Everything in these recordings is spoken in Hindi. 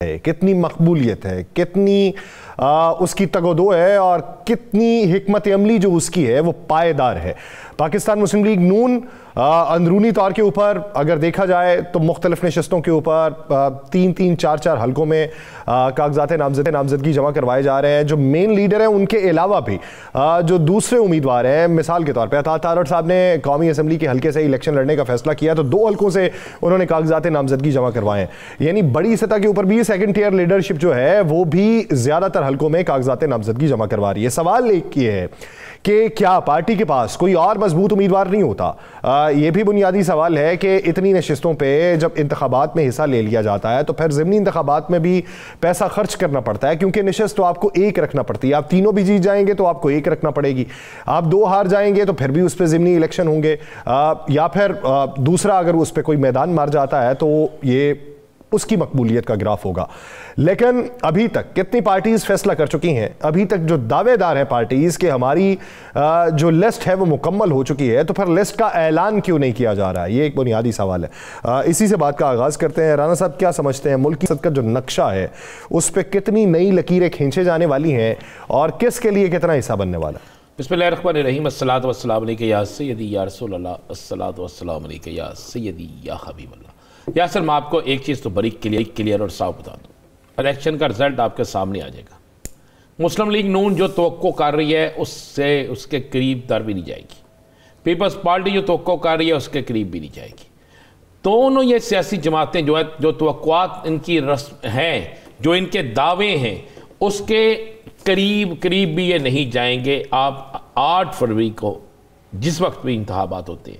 है, कितनी मकबूलियत है, कितनी उसकी तगोदो है और कितनी हिकमत अमली जो उसकी है वो पायदार है। पाकिस्तान मुस्लिम लीग नून अंदरूनी तौर के ऊपर अगर देखा जाए तो मुख्तलिफ नशस्तों के ऊपर 3-3, 4-4 हल्कों में कागजात नामजदगी जमा करवाए जा रहे हैं। जो मेन लीडर हैं उनके अलावा भी जो दूसरे उम्मीदवार हैं, मिसाल के तौर पर अता तारड़ साहब ने कौमी असम्बली के हल्के से इलेक्शन लड़ने का फैसला किया तो 2 हल्कों से उन्होंने कागजात नामजदगी जमा करवाए हैं। यानी बड़ी सतह के ऊपर भी सेकंड टियर लीडरशिप जो है वो भी ज्यादातर हल्कों में कागजात नामजदगी जमा करवा रही है। सवाल एक ये है कि क्या पार्टी के पास कोई और मजबूत उम्मीदवार नहीं होता? यह भी बुनियादी सवाल है कि इतनी नशिस्तों पे जब इंतखाबात में हिस्सा ले लिया जाता है तो फिर ज़िमनी इंतखाबात में भी पैसा खर्च करना पड़ता है, क्योंकि नशिस्त तो आपको एक रखना पड़ती है। आप तीनों भी जीत जाएंगे तो आपको एक रखना पड़ेगी, आप 2 हार जाएंगे तो फिर भी उस पर ज़िमनी इलेक्शन होंगे, या फिर दूसरा अगर उस पर कोई मैदान मार जाता है तो ये उसकी मकबूलियत का ग्राफ होगा। लेकिन अभी तक कितनी पार्टीज फैसला कर चुकी हैं? अभी तक जो दावेदार हैं पार्टीज के हमारी जो लिस्ट है वो मुकम्मल हो चुकी है, तो फिर लिस्ट का ऐलान क्यों नहीं किया जा रहा है? ये एक बुनियादी सवाल है। इसी से बात का आगाज करते हैं। राना साहब, क्या समझते हैं मुल्क की सदका जो नक्शा है उस पर कितनी नई लकीरें खींचे जाने वाली हैं और किसके लिए कितना हिस्सा बनने वाला है? बिस्मिल्लाहिर्रहमानिर्रहीम, अस्सलातु वस्सलामु अलैका या सय्यदी या रसूलल्लाह, अस्सलातु वस्सलामु अलैका या सय्यदी या हबीबल्लाह। या सर, मैं आपको एक चीज़ तो बड़ी क्लियर और साफ बता दूँ, इलेक्शन का रिजल्ट आपके सामने आ जाएगा। मुस्लिम लीग नून जो तवक्को कर रही है उससे उसके करीब दर भी नहीं जाएगी। पीपल्स पार्टी जो तवक्को कर रही है उसके करीब भी नहीं जाएगी। दोनों ये सियासी जमातें जो है, जो तवक्कुआत इनकी हैं, जो इनके दावे हैं, उसके करीब भी ये नहीं जाएंगे। आप 8 फरवरी को जिस वक्त भी इंतखाबात होते हैं,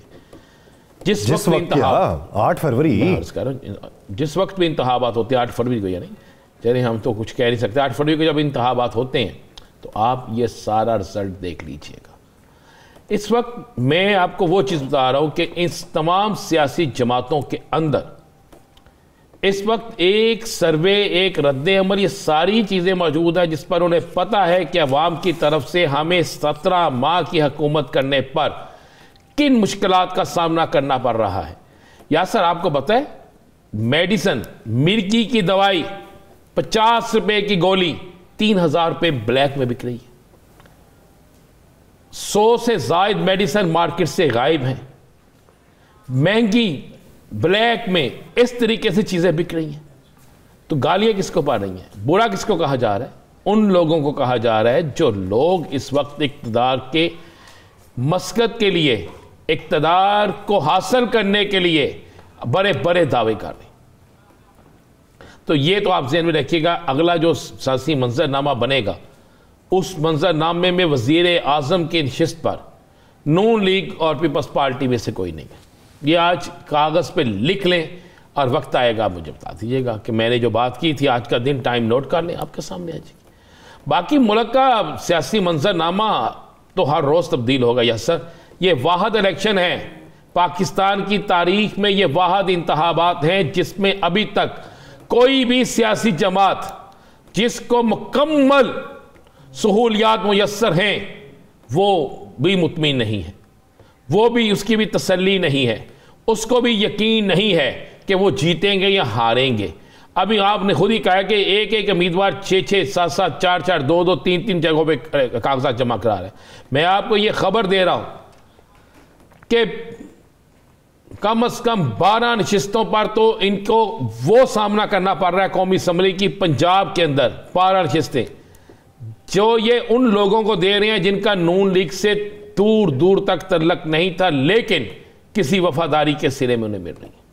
जिस वक्त 8 फरवरी जिस वक्त भी इंतखाबात होते हैं 8 फरवरी को, यानी चलिए हम तो कुछ कह नहीं सकते, 8 फरवरी को जब इंतखाबात होते हैं तो आप ये सारा रिजल्ट देख लीजिएगा। इस वक्त मैं आपको वो चीज़ बता रहा हूँ कि इस तमाम सियासी जमातों के अंदर इस वक्त एक सर्वे, एक रद्द अमल, ये सारी चीज़ें मौजूद है जिस पर उन्हें पता है कि अवाम की तरफ से हमें 17 माह की हुकूमत करने पर किन मुश्किलात का सामना करना पड़ रहा है। या सर, आपको पता है मेडिसन, मिर्गी की दवाई 50 रुपए की गोली 3000 रुपए ब्लैक में बिक रही है। 100 से जायद मेडिसन मार्केट से गायब हैं, महंगी ब्लैक में इस तरीके से चीजें बिक रही हैं। तो गालियां किसको पा रही हैं? बुरा किसको कहा जा रहा है? उन लोगों को कहा जा रहा है जो लोग इस वक्त इक़्तिदार के मस्कत के लिए, इक़्तिदार को हासिल करने के लिए बड़े बड़े दावे कर रहे हैं। तो ये तो आप ज़हन में रखिएगा, अगला जो सियासी मंजरनामा बनेगा उस मंजरनामे में वज़ीर आज़म की नशिस्त पर नून लीग और पीपल्स पार्टी में से कोई नहीं है। ये आज कागज़ पे लिख लें और वक्त आएगा मुझे बता दीजिएगा कि मैंने जो बात की थी, आज का दिन टाइम नोट कर लें, आपके सामने आ जाएगी। बाकी मुल्क का सियासी मंजरनामा तो हर रोज़ तब्दील होगा। यस सर, ये वाहिद इलेक्शन है पाकिस्तान की तारीख में, ये वाहिद इंतखाबात हैं जिसमें अभी तक कोई भी सियासी जमात जिसको मुकम्मल सहूलियात मुयस्सर हैं वो भी मुतमिन नहीं है, वो भी उसकी भी तसल्ली नहीं है, उसको भी यकीन नहीं है कि वो जीतेंगे या हारेंगे। अभी आपने खुद ही कहा कि एक एक उम्मीदवार 6-6, 7-7, 4-4, 2-2, 3-3 जगहों पे कागजात जमा करा रहे हैं। मैं आपको ये खबर दे रहा हूं कि कम से कम 12 नशिस्तों पर तो इनको वो सामना करना पड़ रहा है कौमी असम्बली की, पंजाब के अंदर 12 नशिस्तें जो ये उन लोगों को दे रहे हैं जिनका नून लीग से दूर दूर तक तल्लक नहीं था, लेकिन किसी वफादारी के सिरे में उन्हें मिल रही है।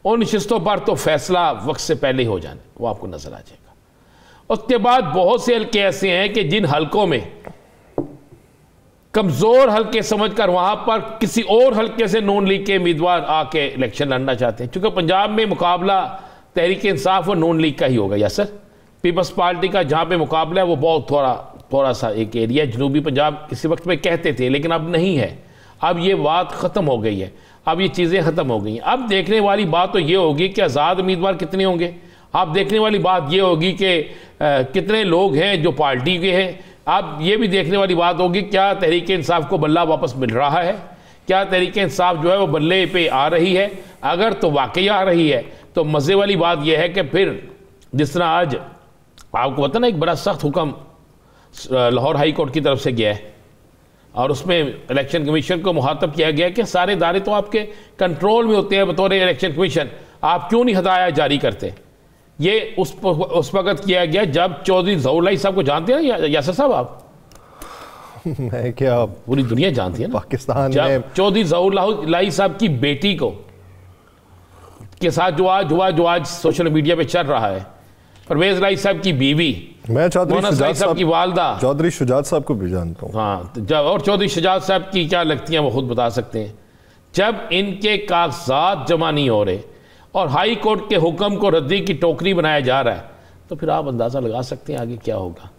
उन नशिस्तों पर तो फैसला वक्त से पहले हो जाने, वो आपको नजर आ जाएगा। उसके बाद बहुत से हल्के ऐसे हैं कि जिन हल्कों में कमजोर हल्के समझकर वहां पर किसी और हल्के से नून लीग के उम्मीदवार आके इलेक्शन लड़ना चाहते हैं, क्योंकि पंजाब में मुकाबला तहरीक इंसाफ और नून लीग का ही होगा। या सर, पीपल्स पार्टी का जहां पे मुकाबला है वो बहुत थोड़ा सा एक एरिया, जनूबी पंजाब किसी वक्त में कहते थे, लेकिन अब नहीं है। अब ये बात ख़त्म हो गई है, अब ये चीज़ें ख़त्म हो गई हैं। अब देखने वाली बात तो ये होगी कि आज़ाद उम्मीदवार कितने होंगे। अब देखने वाली बात ये होगी कि कितने लोग हैं जो पार्टी के हैं। अब ये भी देखने वाली बात होगी क्या तहरीक इंसाफ को बल्ला वापस मिल रहा है, क्या तहरीक इंसाफ जो है वो बल्ले पे आ रही है। अगर तो वाकई आ रही है तो मज़े वाली बात यह है कि फिर जिस तरह आज आपको पता ना एक बड़ा सख्त हुक्म लाहौर हाई कोर्ट की तरफ से गया है और उसमें इलेक्शन कमीशन को मुखातब किया गया कि सारे इदारे तो आपके कंट्रोल में होते हैं बतौर इलेक्शन कमीशन, आप क्यों नहीं हदायत जारी करते। ये उस वक्त किया गया जब चौधरी ज़फ़रुल्लाह साहब को जानते हैं ना यासर साहब आप? मैं क्या, पूरी दुनिया जानती है ना। पाकिस्तान जब में चौधरी ज़फ़रुल्लाह साहब की बेटी को के साथ जो आज सोशल मीडिया पे चल रहा है, परवेज राय साहब की बीवी, मैं चौधरी साहब की वालदा, चौधरी शुजात साहब को भी जानता हूँ। हाँ, जब और चौधरी शुजात साहब की क्या लगती हैं वो खुद बता सकते हैं। जब इनके कागजात जमा नहीं हो रहे और हाई कोर्ट के हुक्म को रद्दी की टोकरी बनाया जा रहा है, तो फिर आप अंदाज़ा लगा सकते हैं आगे क्या होगा।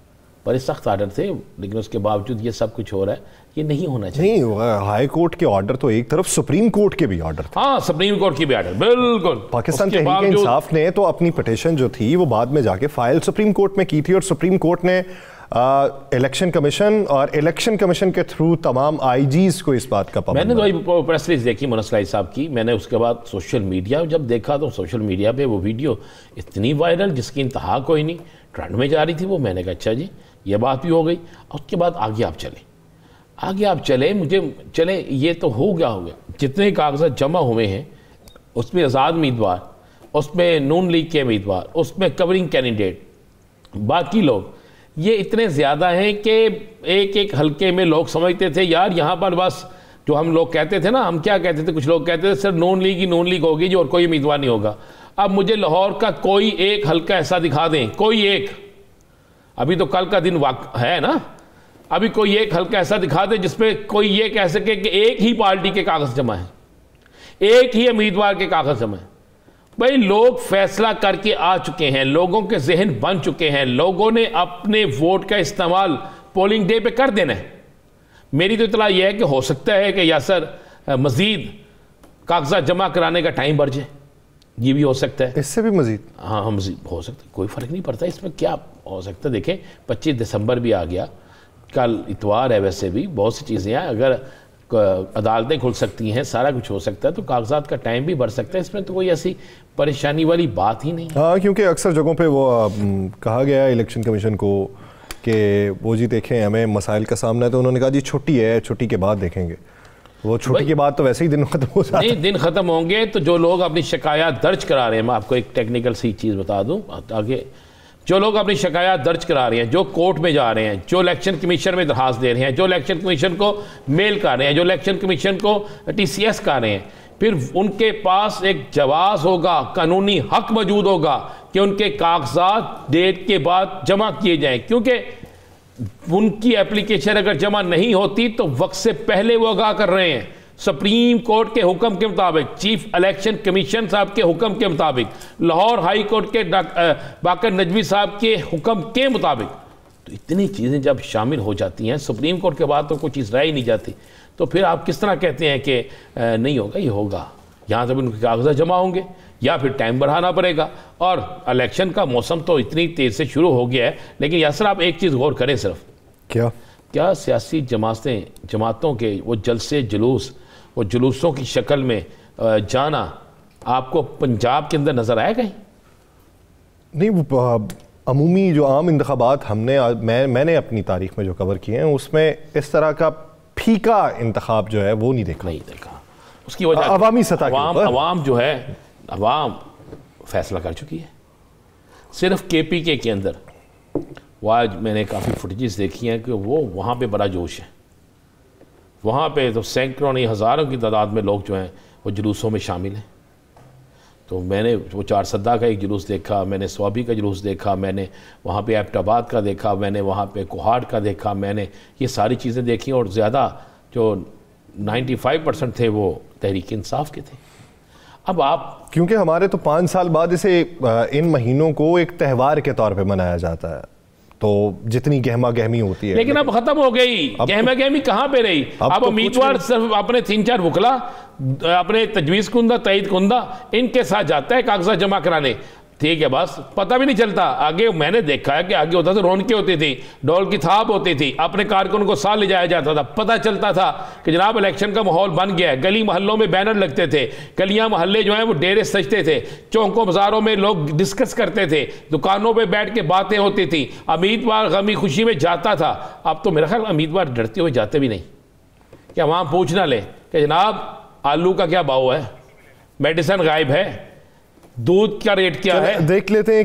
बड़े सख्त आर्डर थे, लेकिन उसके बावजूद ये सब कुछ हो रहा है, ये नहीं होना चाहिए। नहीं, हाई कोर्ट के ऑर्डर तो एक तरफ, सुप्रीम कोर्ट के भी ऑर्डर थे। हाँ, सुप्रीम कोर्ट की भी ऑर्डर, बिल्कुल। पाकिस्तान तहरीक इंसाफ ने तो अपनी पिटीशन जो थी वो बाद में जाके फाइल सुप्रीम कोर्ट में की थी और सुप्रीम कोर्ट ने इलेक्शन कमीशन और इलेक्शन कमीशन के थ्रू तमाम आईजीज को इस बात का मैंने तो प्रेस रिलीज देखी मुनस्सर साहब की, मैंने उसके बाद सोशल मीडिया जब देखा तो सोशल मीडिया पे वो वीडियो इतनी वायरल जिसकी इंतहा कोई नहीं, ट्रेंड में जा रही थी वो। मैंने कहा अच्छा जी ये बात भी हो गई। और उसके बाद आगे आप चले मुझे चले, ये तो हो गया। जितने कागजात जमा हुए हैं उसमें आज़ाद उम्मीदवार, उसमें नून लीग के उम्मीदवार, उसमें कवरिंग कैंडिडेट, बाकी लोग, ये इतने ज़्यादा हैं कि एक एक हल्के में लोग समझते थे यार यहाँ पर बस जो हम लोग कहते थे ना, हम क्या कहते थे, कुछ लोग कहते थे सर नून लीग ही नून लीग होगी जी और कोई उम्मीदवार नहीं होगा। अब मुझे लाहौर का कोई एक हल्का ऐसा दिखा दें, कोई एक, अभी तो कल का दिन है ना, अभी कोई एक हल्का ऐसा दिखा दे जिसमें कोई ये कह सके कि एक ही पार्टी के कागज जमा है, एक ही उम्मीदवार के कागज जमा है। भाई लोग फैसला करके आ चुके हैं, लोगों के जहन बन चुके हैं, लोगों ने अपने वोट का इस्तेमाल पोलिंग डे पे कर देना है। मेरी तो इतला यह है कि हो सकता है कि यासर मजीद कागजात जमा कराने का टाइम बढ़ जाए, ये भी हो सकता है, इससे भी मजीद। हाँ मजीद हो सकता है, कोई फ़र्क नहीं पड़ता इसमें, क्या हो सकता है। देखें 25 दिसंबर भी आ गया, कल इतवार है, वैसे भी बहुत सी चीज़ें हैं, अगर अदालतें खुल सकती हैं, सारा कुछ हो सकता है, तो कागजात का टाइम भी बढ़ सकता है, इसमें तो कोई ऐसी परेशानी वाली बात ही नहीं। हाँ, क्योंकि अक्सर जगहों पे वो कहा गया है इलेक्शन कमीशन को कि वो जी देखें हमें मसाइल का सामना है, तो उन्होंने कहा जी छुट्टी है, छुट्टी के बाद देखेंगे। वो छुट्टी के बाद तो वैसे ही दिन खत्म हो जाते हैं। नहीं, दिन खत्म होंगे तो जो लोग अपनी शिकायत दर्ज करा रहे हैं, मैं आपको एक टेक्निकल सी चीज़ बता दूं आगे, जो लोग अपनी शिकायत दर्ज करा रहे हैं, जो कोर्ट में जा रहे हैं, जो इलेक्शन कमीशन में दरखास्त दे रहे हैं, जो इलेक्शन कमीशन को मेल कर रहे हैं, जो इलेक्शन कमीशन को TCS कर रहे हैं, फिर उनके पास एक जवाब होगा, कानूनी हक मौजूद होगा कि उनके कागजात डेट के बाद जमा किए जाएं, क्योंकि उनकी एप्लीकेशन अगर जमा नहीं होती तो वक्त से पहले वो आगाह कर रहे हैं। सुप्रीम कोर्ट के हुक्म के मुताबिक, चीफ इलेक्शन कमीशन साहब के हुक्म के मुताबिक, लाहौर हाई कोर्ट के बाकर नजवी साहब के हुक्म के मुताबिक, तो इतनी चीज़ें जब शामिल हो जाती हैं, सुप्रीम कोर्ट के बाद तो कोई चीज़ रह ही नहीं जाती, तो फिर आप किस तरह कहते हैं कि नहीं होगा, ये होगा। यहाँ जब उनके कागजात जमा होंगे या फिर टाइम बढ़ाना पड़ेगा। और इलेक्शन का मौसम तो इतनी तेज़ से शुरू हो गया है, लेकिन यासर आप एक चीज़ गौर करें सिर्फ, क्या सियासी जमातों के वो जलसे जुलूस, वो जुलूसों की शक्ल में जाना आपको पंजाब के अंदर नज़र आया कहीं? नहीं, वो अमूमी जो आम इंतखाबात मैंने अपनी तारीख में जो कवर किए हैं उसमें इस तरह का फीका इंतखाब जो है वो नहीं देखा। उसकी वजह अवामी सतह के अवाम जो है, अवाम फैसला कर चुकी है। सिर्फ KPK के अंदर वो आज मैंने काफ़ी फुटेजेस देखी हैं कि वो वहाँ पे बड़ा जोश है, वहाँ पे तो सैकड़ों नहीं हज़ारों की तादाद में लोग जो हैं वो जुलूसों में शामिल हैं। तो मैंने वो 4 सद्दा का एक जुलूस देखा, मैंने स्वाबी का जुलूस देखा, मैंने वहाँ पे एबटाबाद का देखा, मैंने वहाँ पे कोहाट का देखा, मैंने ये सारी चीज़ें देखी और ज़्यादा जो 95% थे वो तहरीक इंसाफ के थे। अब आप, क्योंकि हमारे तो 5 साल बाद इसे इन महीनों को एक त्यौहार के तौर पे मनाया जाता है, तो जितनी गहमा गहमी होती है, लेकिन अब खत्म हो गई गहमा गहमी। कहाँ पे रही? अब तो उम्मीदवार सिर्फ अपने 3-4 वकला, अपने तजवीज़ कुंदा, तईद कुंदा, इनके साथ जाता है कागजात जमा कराने। ठीक है, बस पता भी नहीं चलता। आगे मैंने देखा है कि आगे होता था, रौनकें होती थी, ढोल की थाप होती थी, अपने कारकुनों को साथ ले जाया जाता था, पता चलता था कि जनाब इलेक्शन का माहौल बन गया है। गली मोहल्लों में बैनर लगते थे, गलियां मोहल्ले जो हैं वो डेरे सजते थे, चौकों बाजारों में लोग डिस्कस करते थे, दुकानों पर बैठ के बातें होती थी, उम्मीदवार गमी खुशी में जाता था। अब तो मेरा ख्याल उम्मीदवार डरते हुए जाते भी नहीं, क्या वहाँ पूछ ना ले कि जनाब आलू का क्या भाव है, मेडिसिन गायब है, दूध का रेट क्या है। देख लेते हैं कि